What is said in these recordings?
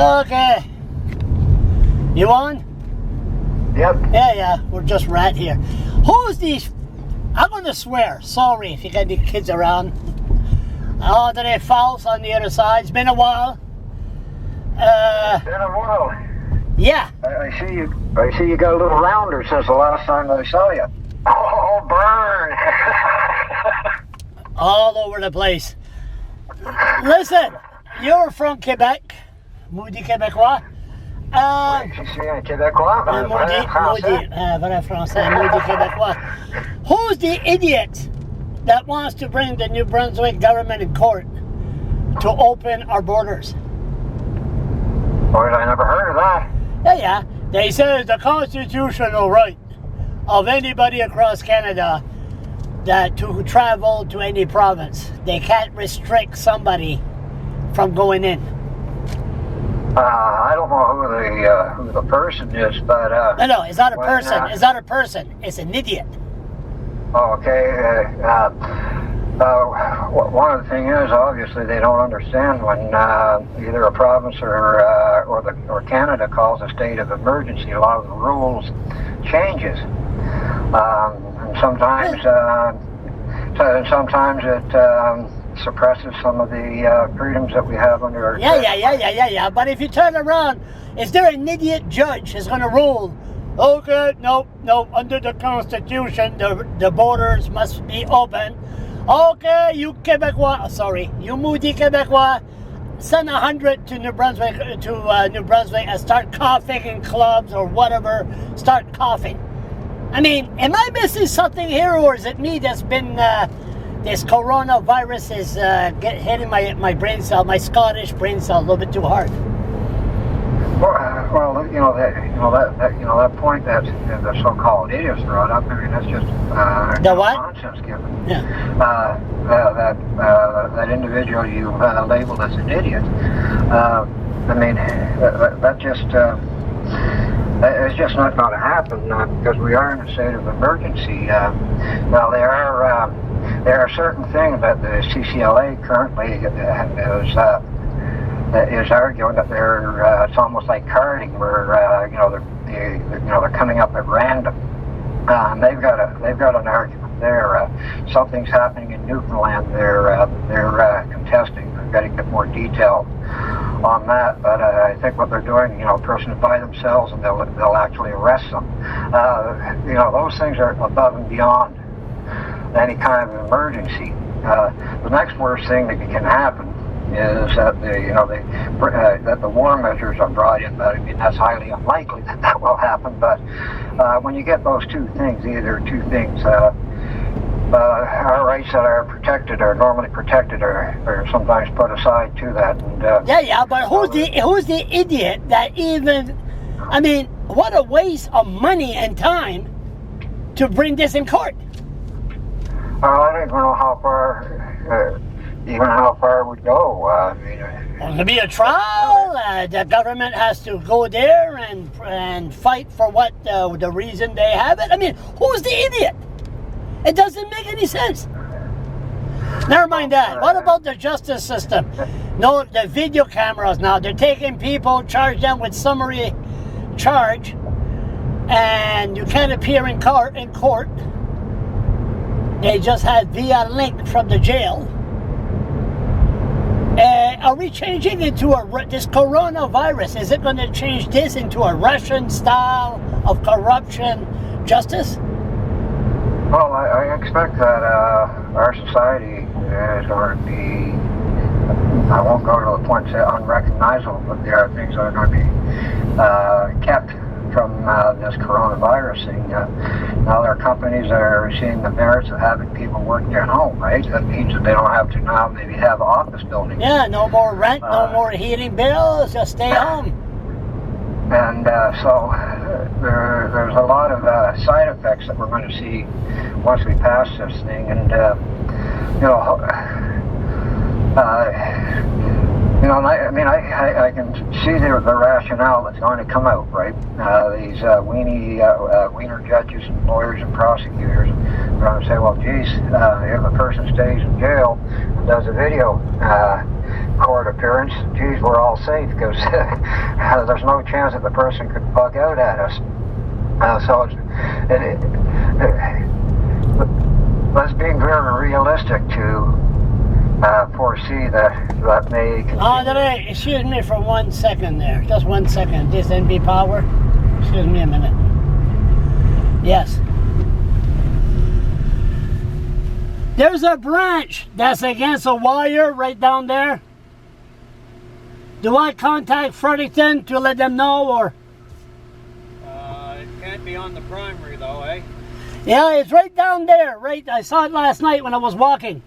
Okay. You on? Yep. Yeah, we're just right here. Who's these? I'm going to swear. Sorry if you got any kids around. Oh, there is Faust on the other side. It's been a while. It's been a while. Yeah. I see you got a little rounder since the last time I saw you. Oh, burn! All over the place. Listen, you're from Quebec. Maudit Québécois. Je suis un Québécois. Vrai français, maudit Québécois. Who's the idiot that wants to bring the New Brunswick government in court to open our borders? Boy, I never heard of that. Yeah. They say it's the constitutional right of anybody across Canada that to travel to any province. They can't restrict somebody from going in. I don't know who the person is, but No, it's not a person. It's not a person. It's an idiot. Okay. One of the things is obviously they don't understand when either a province or Canada calls a state of emergency. A lot of the rules changes, and sometimes it suppresses some of the freedoms that we have under our... Yeah. But if you turn around, is there an idiot judge who's going to rule, okay, no, under the Constitution, the borders must be open. Okay, you maudit Québécois, send 100 to New Brunswick, and start coughing in clubs or whatever, start coughing. I mean, am I missing something here, or is it me that's been... this coronavirus is hitting my brain cell, my Scottish brain cell, a little bit too hard. Well, that point that the so-called idiots brought up. I mean, that's just the what? Nonsense given. Yeah. That individual you labeled as an idiot. I mean, that just it's just not going to happen because we are in a state of emergency. Now there are certain things that the CCLA currently is arguing that they're it's almost like carding, where they're coming up at random. They've got an argument there. Something's happening in Newfoundland. They're contesting. We've got to get more detail on that, but I think what they're doing, a person by themselves, and they'll actually arrest them. Those things are above and beyond any kind of emergency. The next worst thing that can happen is that that the war measures are brought in, but I mean that's highly unlikely that will happen. But when you get those two things, our rights that are protected, are normally protected, are sometimes put aside to that. And, but who's the idiot that even? I mean, what a waste of money and time to bring this in court. I don't know how far. Even how far it would go. To be a trial, the government has to go there and fight for what the reason they have it. I mean, who's the idiot? It doesn't make any sense. Never mind that. What about the justice system? No, the video cameras now. They're taking people, charge them with summary charge, and you can't appear in court. They just had via link from the jail. Are we changing into this coronavirus? Is it going to change this into a Russian style of corruption justice? Well, I expect that our society is going to be, I won't go to the point to say unrecognizable, but there are things that are going to be kept from this coronavirus thing. Now there are companies that are seeing the merits of having people working at home, right? That means that they don't have to now maybe have office buildings. Yeah, no more rent, no more heating bills, just stay home. And so there's a lot of side effects that we're going to see once we pass this thing. And, You know, I can see the rationale that's going to come out, right? These wiener judges and lawyers and prosecutors are going to say, well, geez, if a person stays in jail and does a video court appearance, geez, we're all safe because there's no chance that the person could bug out at us. Let's be very realistic to foresee that may continue. Andre, excuse me for 1 second there. Just 1 second. This NB Power. Excuse me a minute. Yes. There's a branch that's against a wire right down there. Do I contact Fredericton to let them know, or? It can't be on the primary though, eh? Yeah, it's right down there. Right, I saw it last night when I was walking.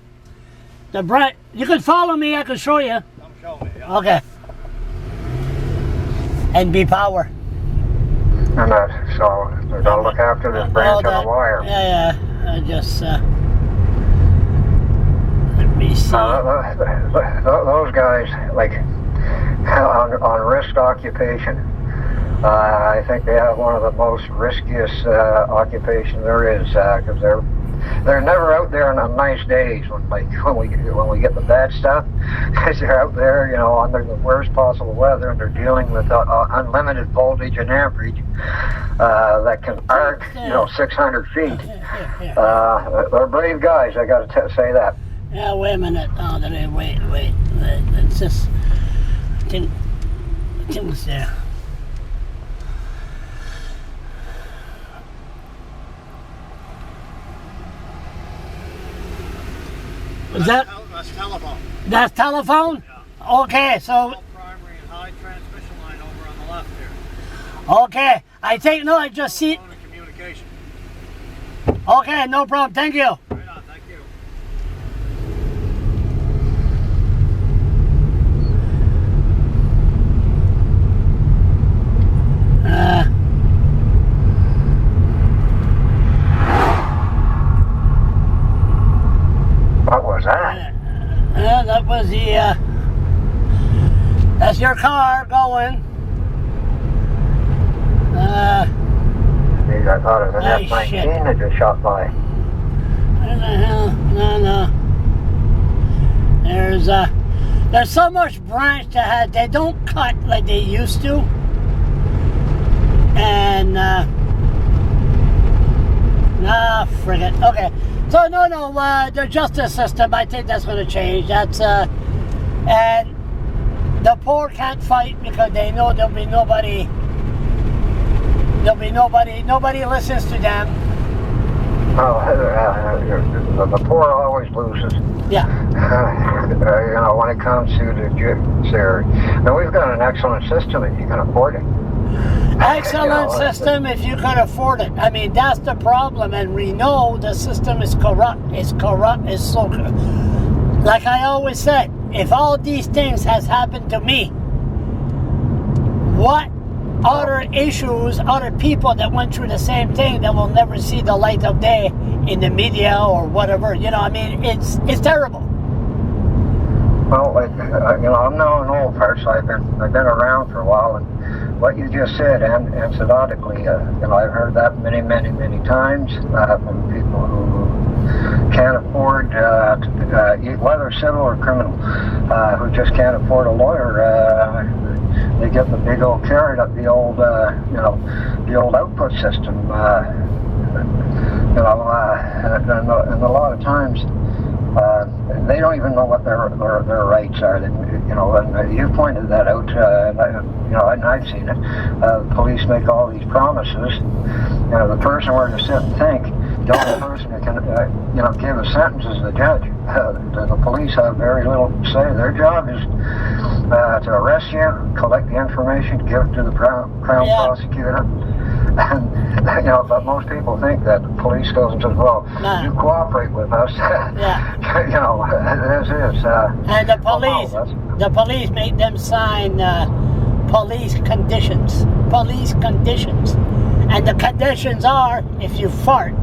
The branch. You can follow me. I can show you. Come show me. Yeah. Okay. NB Power. And so they're going to look after this branch on the wire. Yeah. I just let me see. Those guys, like on risk occupation, I think they have one of the most riskiest occupation there is because they're never out there on nice days when we get the bad stuff. Because they're out there, you know, under the worst possible weather, and they're dealing with unlimited voltage and amperage that can arc, 600 feet. They're brave guys. I got to say that. Yeah, wait a minute. Oh, wait. It's just things there. That's telephone. That's telephone? Yeah. Okay, so... Primary and high transmission line over on the left here. Okay, I just see... Communication. Okay, no problem, thank you. Right on, thank you. What was that? That was the, that's your car going. Geez, I thought it was an Holy F-19 shit. that just shot by. What the hell? No. There's so much branch that they don't cut like they used to. And, frig it. Okay. So, no, the justice system, I think that's going to change. That's, and the poor can't fight because they know nobody listens to them. Oh, the poor always loses. Yeah. When it comes to the judiciary. Now, we've got an excellent system if you can afford it. Excellent system if you can afford it. I mean, that's the problem, and we know the system is corrupt. It's so corrupt. Like I always said, if all these things has happened to me, what other issues, other people that went through the same thing that will never see the light of day in the media or whatever, I mean, it's terrible. Well, I'm now an old part, so I've been around for a while, and what you just said, anesthetically, I've heard that many times from people who can't afford whether civil or criminal, who just can't afford a lawyer. They get the big old carrot up the old output system. And a lot of times. They don't even know what their rights are. And you pointed that out. And I've seen it. Police make all these promises. The person were to sit and think. The only person who can, give a sentence is the judge. The police have very little to say. Their job is to arrest you, collect the information, give it to the crown prosecutor. And, but most people think that the police goes and says, well, you cooperate with us. This is. And the police make them sign police conditions. And the conditions are, if you fart,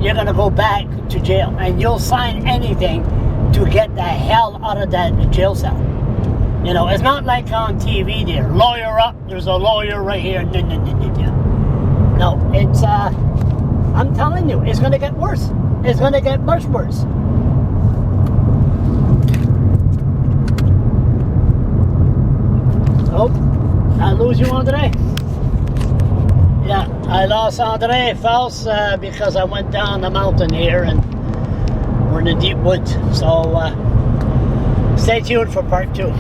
you're going to go back to jail. And you'll sign anything to get the hell out of that jail cell. You know, it's not like on TV there. Lawyer up, there's a lawyer right here. No, no, no, no, no. No, it's, I'm telling you, it's going to get worse. It's going to get much worse. Oh, I lose you Andre? Yeah, I lost Andre Faust because I went down the mountain here and we're in the deep woods. So stay tuned for part 2.